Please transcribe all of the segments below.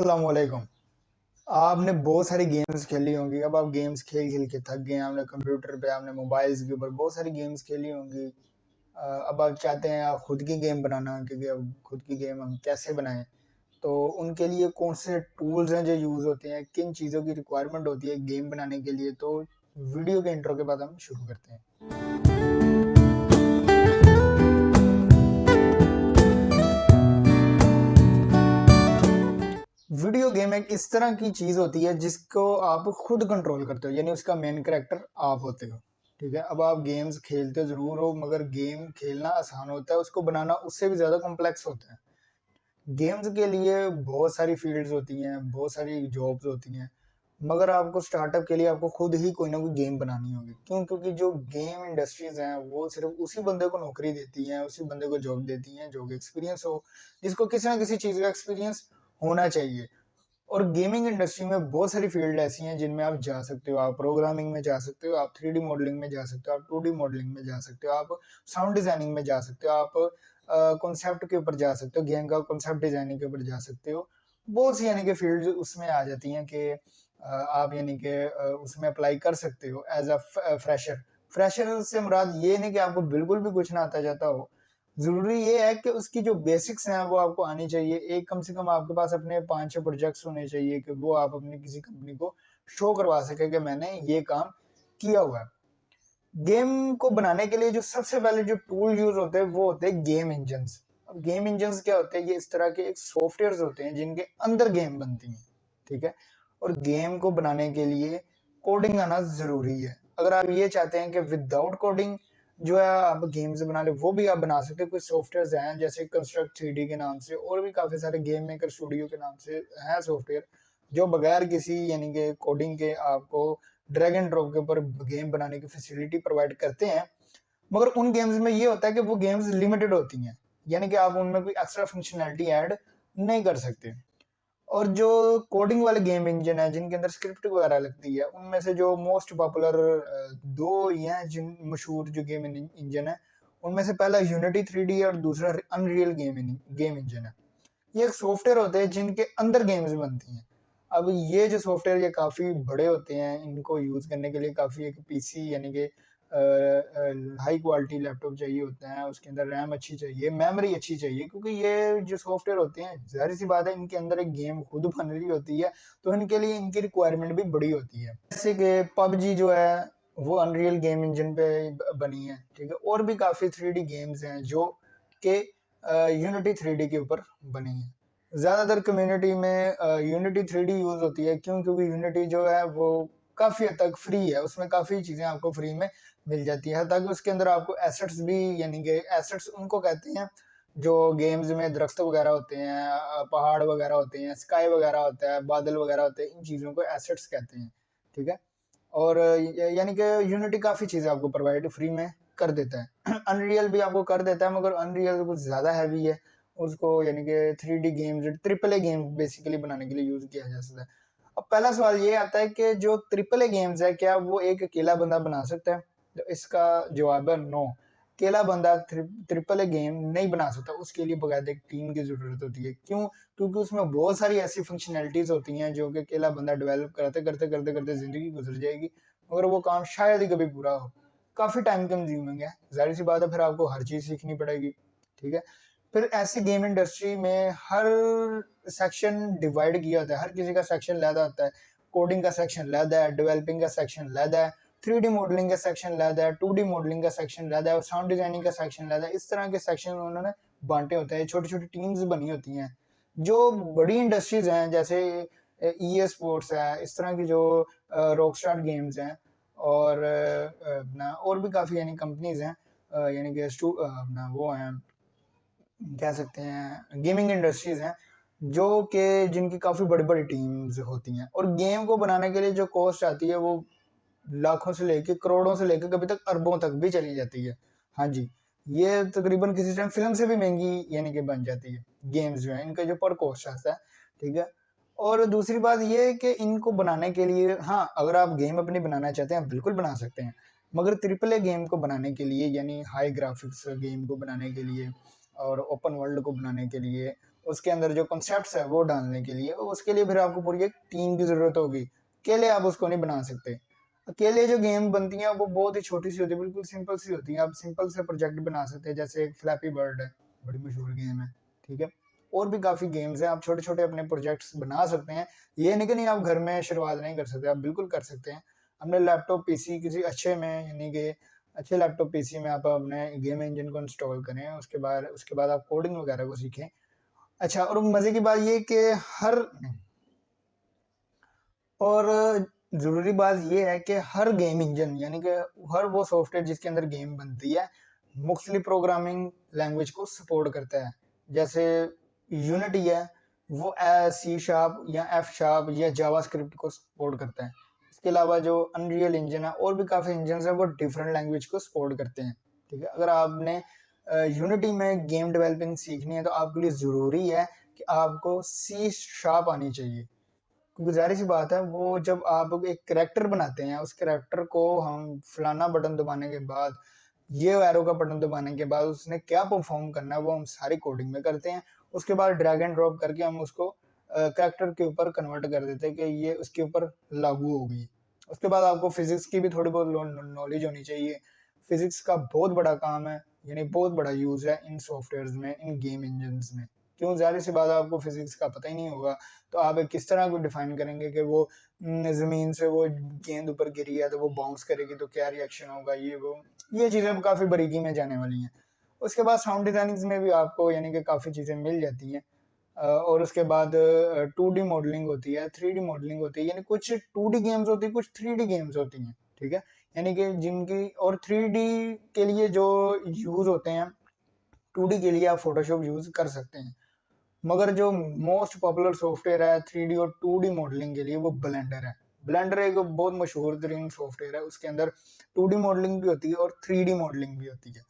अस्सलामुअलैकुम। आपने बहुत सारी गेम्स खेली होंगी। अब आप गेम्स खेल-खेल के थक गए हैं। आपने कंप्यूटर पे, आपने मोबाइल्स के ऊपर बहुत सारी गेम्स खेली होंगी। अब आप चाहते हैं आप खुद की गेम बनाना क्योंकि अब खुद की गेम हम कैसे बनाएँ? तो उनके लिए कौन से टूल्स हैं जो यूज़ होते हैं? किन चीज़ों की रिक्वायरमेंट होती है गेम बनाने के लिए? तो वीडियो के इंट्रो के बाद हम शुरू करते हैं। वीडियो गेम एक इस तरह की चीज होती है जिसको आप खुद कंट्रोल करते हो, यानी उसका मेन कैरेक्टर आप होते हो। ठीक है, अब आप गेम्स खेलते जरूर हो मगर गेम खेलना आसान होता है, उसको बनाना उससे भी ज्यादा कॉम्प्लेक्स होता है। गेम्स के लिए बहुत सारी फील्ड्स होती हैं, बहुत सारी जॉब्स होती हैं, मगर आपको स्टार्टअप के लिए आपको खुद ही कोई ना कोई गेम बनानी होगी। क्यों? क्योंकि जो गेम इंडस्ट्रीज हैं वो सिर्फ उसी बंदे को नौकरी देती हैं, उसी बंदे को जॉब देती हैं जो कि एक्सपीरियंस हो, जिसको किसी ना किसी चीज का एक्सपीरियंस होना चाहिए। और गेमिंग इंडस्ट्री में बहुत सारी फील्ड ऐसी हैं जिनमें आप जा सकते हो। आप प्रोग्रामिंग में जा सकते हो, आप 3D मॉडलिंग में जा सकते हो, आप 2D मॉडलिंग में जा सकते हो, आप साउंड डिजाइनिंग में जा सकते हो, आप कॉन्सेप्ट के ऊपर जा सकते हो, गेम का कॉन्सेप्ट डिजाइनिंग के ऊपर जा सकते हो। बहुत सी यानी कि फील्ड उसमें आ जाती हैं कि आप यानी कि उसमें अप्लाई कर सकते हो एज अ फ्रेशर। फ्रेशर से मुराद ये नहीं कि आपको बिल्कुल भी कुछ ना आता जाता हो। जरूरी ये है कि उसकी जो बेसिक्स हैं वो आपको आनी चाहिए। एक कम से कम आपके पास अपने 5-6 प्रोजेक्ट्स होने चाहिए कि वो आप अपनी किसी कंपनी को शो करवा सके कि मैंने ये काम किया हुआ है। गेम को बनाने के लिए जो सबसे पहले जो टूल यूज होते हैं वो होते हैं गेम इंजन्स। अब गेम इंजन्स क्या होते हैं? ये इस तरह के एक सॉफ्टवेयर होते हैं जिनके अंदर गेम बनती है। ठीक है, और गेम को बनाने के लिए कोडिंग आना जरूरी है। अगर आप ये चाहते हैं कि विदाउट कोडिंग जो है आप गेम्स बना ले, वो भी आप बना सकते हैं। कुछ सॉफ्टवेयर हैं जैसे कंस्ट्रक्ट 3D के नाम से, और भी काफी सारे गेम मेकर स्टूडियो के नाम से हैं सॉफ्टवेयर जो बगैर किसी यानी कि कोडिंग के आपको ड्रैग एंड ड्रॉप के ऊपर गेम बनाने की फैसिलिटी प्रोवाइड करते हैं। मगर उन गेम्स में ये होता है कि वो गेम्स लिमिटेड होती हैं, यानी कि आप उनमें कोई एक्स्ट्रा फंक्शनैलिटी ऐड नहीं कर सकते। और जो कोडिंग वाले गेम इंजन है जिनके अंदर स्क्रिप्ट वगैरह लगती है, उनमें से जो मोस्ट पॉपुलर दो ही हैं जिन मशहूर जो गेम इंजन है, उनमें से पहला यूनिटी 3D और दूसरा अनरियल गेम इंजन है। ये एक सॉफ्टवेयर होते हैं जिनके अंदर गेम्स बनती हैं। अब ये जो सॉफ्टवेयर ये काफ़ी बड़े होते हैं, इनको यूज़ करने के लिए काफ़ी एक पीसी यानी कि हाई क्वालिटी लैपटॉप चाहिए होता है, उसके अंदर रैम अच्छी चाहिए, मेमोरी अच्छी चाहिए, क्योंकि ये जो सॉफ्टवेयर होते हैं ज़ाहिर सी बात है इनके अंदर एक गेम खुद बन रही होती है, तो इनके लिए इनकी रिक्वायरमेंट भी बड़ी होती है। जैसे कि पबजी जो है वो अनरियल गेम इंजन पे बनी है। ठीक है, और भी काफ़ी 3D गेम्स हैं जो कि यूनिटी 3D के ऊपर बनी है। ज्यादातर कम्युनिटी में यूनिटी 3D यूज होती है। क्यों? क्योंकि यूनिटी जो है वो काफी हद तक फ्री है, उसमें काफी चीजें आपको फ्री में मिल जाती है, ताकि उसके अंदर आपको एसेट्स भी यानी कि एसेट्स उनको कहते हैं जो गेम्स में दरख्त वगैरह होते हैं, पहाड़ वगैरह होते हैं, स्काई वगैरह होता है, बादल वगैरह होते हैं, इन चीजों को एसेट्स कहते हैं। ठीक है, और यानी कि यूनिटी काफी चीजें आपको प्रोवाइड फ्री में कर देता है। अनरियल भी आपको कर देता है, मगर अनरियल कुछ ज्यादा हैवी है। उसको यानी कि 3D games, triple A game basically बनाने के लिए यूज किया जा सकता है। अब पहला सवाल ये आता है कि जो ट्रिपल ए गेम्स है क्या वो एक अकेला बंदा बना सकता है? तो इसका जवाब है नो। अकेला बंदा ट्रिपल ए गेम नहीं बना सकता, उसके लिए बकायदा एक टीम की जरूरत होती है। क्यों? क्योंकि उसमें बहुत सारी ऐसी फंक्शनैलिटीज होती हैं जो कि अकेला बंदा डेवलप करते करते करते करते जिंदगी गुजर जाएगी, मगर वो काम शायद ही कभी पूरा हो। काफी टाइम कंज्यूमिंग है, जाहिर सी बात है, फिर आपको हर चीज सीखनी पड़ेगी। ठीक है, फिर ऐसी गेम इंडस्ट्री में हर सेक्शन डिवाइड किया होता है, हर किसी का सेक्शन लहदा होता है। कोडिंग का सेक्शन लहदा है, डेवलपिंग का सेक्शन लहदा है, 3D मॉडलिंग का सेक्शन लहदा है, 2D मॉडलिंग का सेक्शन लहदा है, और साउंड डिजाइनिंग का सेक्शन लहदा है। इस तरह के सेक्शन उन्होंने बांटे होते हैं, छोटी छोटी टीम्स बनी होती हैं। जो बड़ी इंडस्ट्रीज हैं जैसे EA स्पोर्ट्स है, इस तरह की जो रॉकस्टार गेम्स हैं, और अपना और भी काफ़ी यानी कंपनीज हैं, यानी कि अपना वो हैं, कह सकते हैं गेमिंग इंडस्ट्रीज हैं, जो कि जिनकी काफ़ी बड़ी बड़ी टीम्स होती हैं। और गेम को बनाने के लिए जो कॉस्ट आती है वो लाखों से लेके करोड़ों से लेके कभी तक अरबों तक भी चली जाती है। हाँ जी, ये तकरीबन किसी टाइम फिल्म से भी महंगी यानी कि बन जाती है गेम्स जो है, इनका जो पर कॉस्ट आता है। ठीक है, और दूसरी बात ये है कि इनको बनाने के लिए, हाँ, अगर आप गेम अपनी बनाना चाहते हैं बिल्कुल बना सकते हैं, मगर ट्रिपल ए गेम को बनाने के लिए यानी हाई ग्राफिक्स गेम को बनाने के लिए और ओपन वर्ल्ड को बनाने के लिए उसके अंदर जो कॉन्सेप्ट्स है वो डालने के लिए, उसके लिए फिर आपको पूरी एक टीम की ज़रूरत होगी। अकेले आप उसको नहीं बना सकते। अकेले जो गेम बनती हैं वो बहुत ही छोटी सी होती है, बिल्कुल सिंपल सी होती है। आप सिंपल से प्रोजेक्ट बना सकते हैं, जैसे एक फ्लैपी बर्ड है, बड़ी मशहूर गेम है, ठीक है। और भी काफ़ी गेम्स हैं, आप छोटे-छोटे अपने प्रोजेक्ट्स बना सकते हैं। ये नहीं कि नहीं आप घर में शुरुआत नहीं कर सकते, आप बिल्कुल कर सकते हैं। अपने लैपटॉप, पीसी किसी अच्छे में, यानी कि अच्छे लैपटॉप, पीसी में आप अपने गेम इंजन को इंस्टॉल करें, उसके बाद आप कोडिंग वगैरह को सीखें। अच्छा, और मज़े की बात ये कि हर और ज़रूरी बात ये है कि हर गेम इंजन, यानी कि हर वो सॉफ्टवेयर जिसके अंदर गेम बनती है, मुख्तलिफ प्रोग्रामिंग लैंग्वेज को सपोर्ट करता है। जैसे यूनिटी है, वो सी शार्प या एफ शार्प या जावास्क्रिप्ट को सपोर्ट करता है। इसके अलावा जो अनरियल इंजन है, और भी काफ़ी इंजन है, वो डिफरेंट लैंग्वेज को सपोर्ट करते हैं, ठीक है। अगर आपने यूनिटी में गेम डेवलपिंग सीखनी है तो आपके लिए ज़रूरी है कि आपको सी शार्प आनी चाहिए, क्योंकि ज़ाहिर सी बात है, वो जब आप एक करैक्टर बनाते हैं, उस करैक्टर को हम फलाना बटन दबाने के बाद, ये एरो का बटन दबाने के बाद उसने क्या परफॉर्म करना है वो हम सारी कोडिंग में करते हैं। उसके बाद ड्रैग एंड ड्रॉप करके हम उसको करैक्टर के ऊपर कन्वर्ट कर देते हैं कि ये उसके ऊपर लागू होगी। उसके बाद आपको फिजिक्स की भी थोड़ी बहुत नॉलेज होनी चाहिए। फिजिक्स का बहुत बड़ा काम है, यानी बहुत बड़ा यूज है इन सॉफ्टवेयर में, इन गेम इंजन में। क्यों, ज़ाहिर सी बात है, आपको फिजिक्स का पता ही नहीं होगा तो आप किस तरह को डिफाइन करेंगे कि वो जमीन से वो गेंद ऊपर गिरी है तो वो बाउंस करेगी तो क्या रिएक्शन होगा, ये चीज़ें काफ़ी बारीकी में जाने वाली हैं। उसके बाद साउंड डिजाइनिंग में भी आपको यानी कि काफ़ी चीज़ें मिल जाती हैं। और उसके बाद 2D मॉडलिंग होती है, 3D मॉडलिंग होती है, यानी कुछ 2D गेम्स होती है, कुछ 3D गेम्स होती हैं, ठीक है। यानी कि जिनकी, और 3D के लिए जो यूज होते हैं, 2D के लिए आप फोटोशॉप यूज कर सकते हैं। मगर जो मोस्ट पॉपुलर सॉफ्टवेयर है 3D और 2D मॉडलिंग के लिए, वो ब्लेंडर है। ब्लेंडर एक बहुत मशहूर तरीन सॉफ्टवेयर है, उसके अंदर 2D मॉडलिंग भी होती है और 3D मॉडलिंग भी होती है।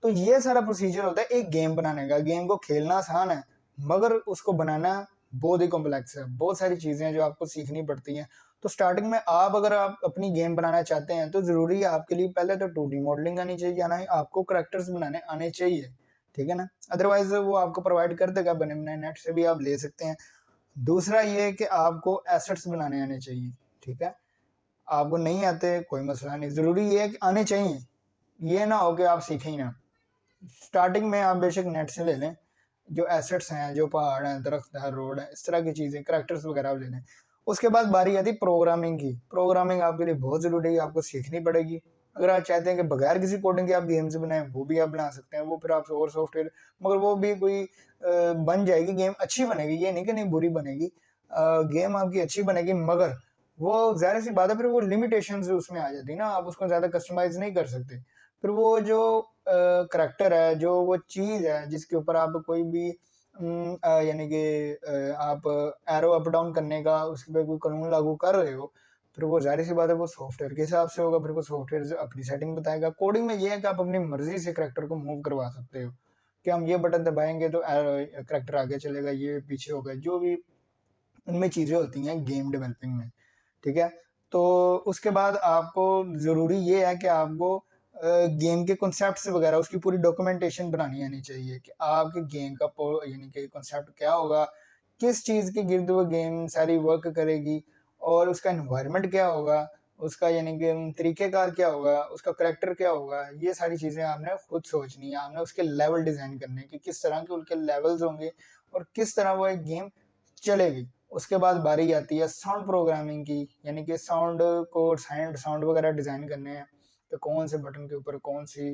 तो ये सारा प्रोसीजर होता है एक गेम बनाने का। गेम को खेलना आसान है, मगर उसको बनाना बहुत ही कॉम्प्लेक्स है, बहुत सारी चीजें हैं जो आपको सीखनी पड़ती हैं। तो स्टार्टिंग में अगर आप अपनी गेम बनाना चाहते हैं तो जरूरी है आपके लिए पहले तो 2D मॉडलिंग आनी चाहिए, यानी आपको करेक्टर्स बनाने आने चाहिए, ठीक है ना। अदरवाइज वो आपको प्रोवाइड कर देगा, बने बनाए नेट से भी आप ले सकते हैं। दूसरा ये है कि आपको एसेट्स बनाने आने चाहिए, ठीक है। आपको नहीं आते कोई मसला नहीं, जरूरी ये है कि आने चाहिए, ये ना हो कि आप सीखें ही ना। स्टार्टिंग में आप बेशक नेट से ले लें, जो एसेट्स हैं, जो पहाड़ हैं, दरख्त है, रोड है, इस तरह की चीज़ें, करेक्टर्स वगैरह आप ले लें। उसके बाद बारी आती प्रोग्रामिंग की। प्रोग्रामिंग आपके लिए बहुत ज़रूरी है, आपको सीखनी पड़ेगी। अगर आप चाहते हैं कि बगैर किसी कोडिंग के आप गेम्स बनाएं, वो भी आप बना सकते हैं, वो फिर आप और सॉफ्टवेयर, मगर वो भी कोई बन जाएगी, गेम अच्छी बनेगी, ये नहीं कि नहीं बुरी बनेगी। गेम आपकी अच्छी बनेगी, मगर वो ज़ाहिर सी बात है फिर वो लिमिटेशन उसमें आ जाती है ना, आप उसको ज़्यादा कस्टमाइज नहीं कर सकते। फिर वो जो करैक्टर है, जो वो चीज़ है जिसके ऊपर आप कोई भी यानी कि आप एरो अप डाउन करने का उस पे कोई कानून लागू कर रहे हो, फिर वो ज़ाहिर सी बात है वो सॉफ्टवेयर के हिसाब से होगा, फिर वो सॉफ्टवेयर अपनी सेटिंग बताएगा। कोडिंग में ये है कि आप अपनी मर्जी से करैक्टर को मूव करवा सकते हो कि हम ये बटन दबाएंगे तो करैक्टर आगे चलेगा, ये पीछे होगा, जो भी उनमें चीज़ें होती हैं गेम डेवलपिंग में, ठीक है। तो उसके बाद आपको ज़रूरी ये है कि आपको गेम के कॉन्सेप्ट्स वगैरह, उसकी पूरी डॉक्यूमेंटेशन बनानी आनी चाहिए कि आपके गेम का यानी कि कॉन्सेप्ट क्या होगा, किस चीज़ के गिर्द वो गेम सारी वर्क करेगी, और उसका एनवायरनमेंट क्या होगा, उसका यानी कि तरीक़ेकार क्या होगा, उसका करैक्टर क्या होगा। ये सारी चीज़ें आपने खुद सोचनी है, आपने उसके लेवल डिज़ाइन करने कि किस तरह के उनके लेवल्स होंगे और किस तरह वो एक गेम चलेगी। उसके बाद बारी आती है साउंड प्रोग्रामिंग की, यानी कि साउंड को, साउंड वगैरह डिज़ाइन करने हैं, तो कौन से बटन के ऊपर कौन सी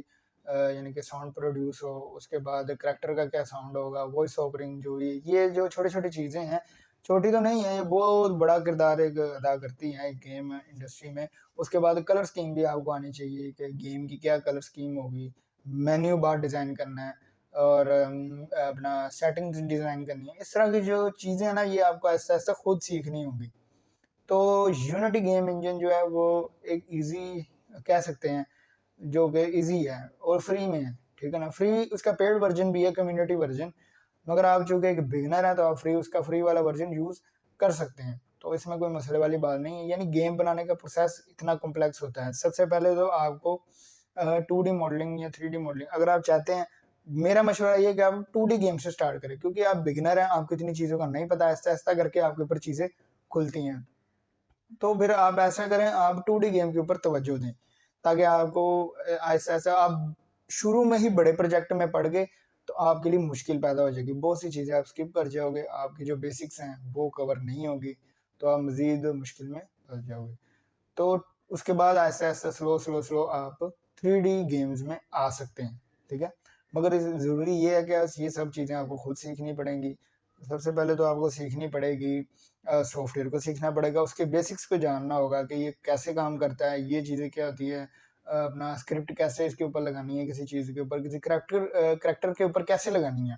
यानी कि साउंड प्रोड्यूस हो, उसके बाद करैक्टर का क्या साउंड होगा, वॉइस ओवरिंग, जो ये जो छोटी छोटी चीज़ें हैं, छोटी तो नहीं है, ये बहुत बड़ा किरदार एक अदा करती हैं गेम इंडस्ट्री में। उसके बाद कलर स्कीम भी आपको आनी चाहिए कि गेम की क्या कलर स्कीम होगी, मेन्यू बार डिज़ाइन करना है, और अपना सेटिंग्स डिज़ाइन करनी है। इस तरह की जो चीज़ें हैं ना, ये आपको ऐसा ऐसा खुद सीखनी होगी। तो यूनिटी गेम इंजन जो है वो एक इजी कह सकते हैं, जो कि इजी है और फ्री में है, ठीक है ना। फ्री उसका पेड वर्जन भी है, कम्युनिटी वर्जन, मगर आप चूंकि एक बिगनर है तो आप फ्री वाला वर्जन यूज़ कर सकते हैं, तो इसमें कोई मसले वाली बात नहीं है। यानी गेम बनाने का प्रोसेस इतना कॉम्प्लेक्स होता है। सबसे पहले तो आपको 2D मॉडलिंग या 3D मॉडलिंग अगर आप चाहते हैं मेरा मशवरा ये है कि आप 2D गेम से स्टार्ट करें, क्योंकि आप बिगिनर हैं, आपको इतनी चीज़ों का नहीं पता, आहिस्ता आहिस्ता करके आपके ऊपर चीज़ें खुलती हैं। तो फिर आप ऐसा करें, आप 2D गेम के ऊपर तवज्जो दें, ताकि आपको आहिस्ता आहिस्ता आप शुरू में ही बड़े प्रोजेक्ट में पड़ गए तो आपके लिए मुश्किल पैदा हो जाएगी, बहुत सी चीज़ें आप स्किप कर जाओगे, आपकी जो बेसिक्स हैं वो कवर नहीं होगी, तो आप मज़ीद मुश्किल में फंस जाओगे। तो उसके बाद Aahista Aahista slow slow slow आप 3D गेम्स में आ सकते हैं, ठीक है। मगर ज़रूरी ये है कि ये सब चीज़ें आपको खुद सीखनी पड़ेंगी। सबसे पहले तो आपको सीखनी पड़ेगी, सॉफ्टवेयर को सीखना पड़ेगा, उसके बेसिक्स को जानना होगा कि ये कैसे काम करता है, ये चीज़ें क्या होती है, अपना स्क्रिप्ट कैसे इसके ऊपर लगानी है, किसी चीज़ के ऊपर, किसी करैक्टर के ऊपर कैसे लगानी है।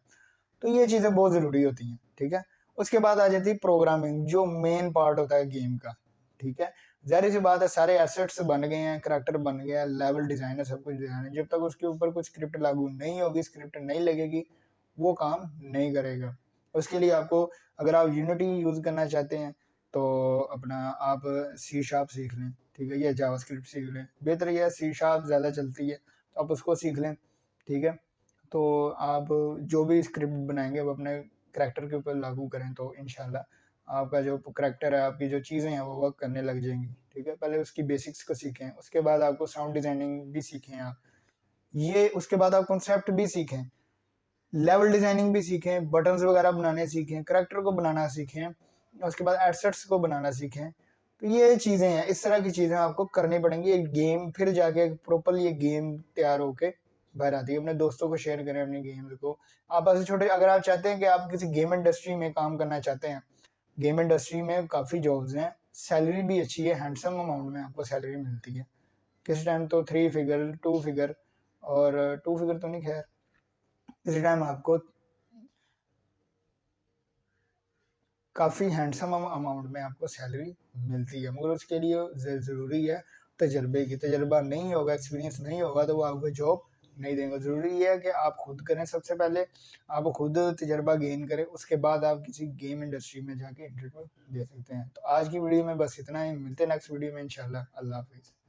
तो ये चीज़ें बहुत ज़रूरी होती हैं, ठीक है। उसके बाद आ जाती है प्रोग्रामिंग, जो मेन पार्ट होता है गेम का, ठीक है। ज़ाहिर सी बात है, सारे एसेट्स बन गए हैं, करैक्टर बन गया है, लेवल डिज़ाइन है, सब कुछ डिज़ाइन है, जब तक उसके ऊपर कुछ स्क्रिप्ट लागू नहीं होगी, स्क्रिप्ट नहीं लगेगी, वो काम नहीं करेगा। उसके लिए आपको, अगर आप यूनिटी यूज़ करना चाहते हैं तो अपना आप सी शार्प सीख लें, ठीक है, या जावास्क्रिप्ट सीख लें। बेहतर यह है, सी शार्प ज़्यादा चलती है तो आप उसको सीख लें, ठीक है। तो आप जो भी स्क्रिप्ट बनाएंगे वो अपने करैक्टर के ऊपर लागू करें, तो इंशाल्लाह आपका जो करैक्टर है, आपकी जो चीज़ें हैं वो वर्क करने लग जाएंगी, ठीक है। पहले उसकी बेसिक्स को सीखें, उसके बाद आपको साउंड डिजाइनिंग भी सीखें आप, ये उसके बाद आप कॉन्सेप्ट भी सीखें, लेवल डिजाइनिंग भी सीखें, बटन्स वगैरह बनाने सीखें, करैक्टर को बनाना सीखें, उसके बाद एडसेट्स को बनाना सीखें। तो ये चीज़ें हैं, इस तरह की चीज़ें आपको करनी पड़ेंगी, एक गेम फिर जाके प्रॉपरली ये गेम तैयार होके बाहर आती है। अपने दोस्तों को शेयर करें अपनी गेम्स को। आप ऐसे छोटे, अगर आप चाहते हैं कि आप किसी गेम इंडस्ट्री में काम करना चाहते हैं, गेम इंडस्ट्री में काफ़ी जॉब्स हैं, सैलरी भी अच्छी है, हैंडसम अमाउंट में आपको सैलरी मिलती है, किसी टाइम तो 3 फिगर 2 फिगर, और 2 फिगर तो नहीं खैर, किसी टाइम आपको काफ़ी हैंडसम अमाउंट में आपको सैलरी मिलती है। मगर उसके लिए ज़रूरी है तजर्बे की, तजर्बा नहीं होगा, एक्सपीरियंस नहीं होगा तो वो आपको जॉब नहीं देंगे। ज़रूरी ये है कि आप खुद करें, सबसे पहले आप खुद तजर्बा गेन करें, उसके बाद आप किसी गेम इंडस्ट्री में जाके इंटरव्यू दे सकते हैं। तो आज की वीडियो में बस इतना ही, मिलते हैं नेक्स्ट वीडियो में इंशाल्लाह। अल्लाह हाफिज़।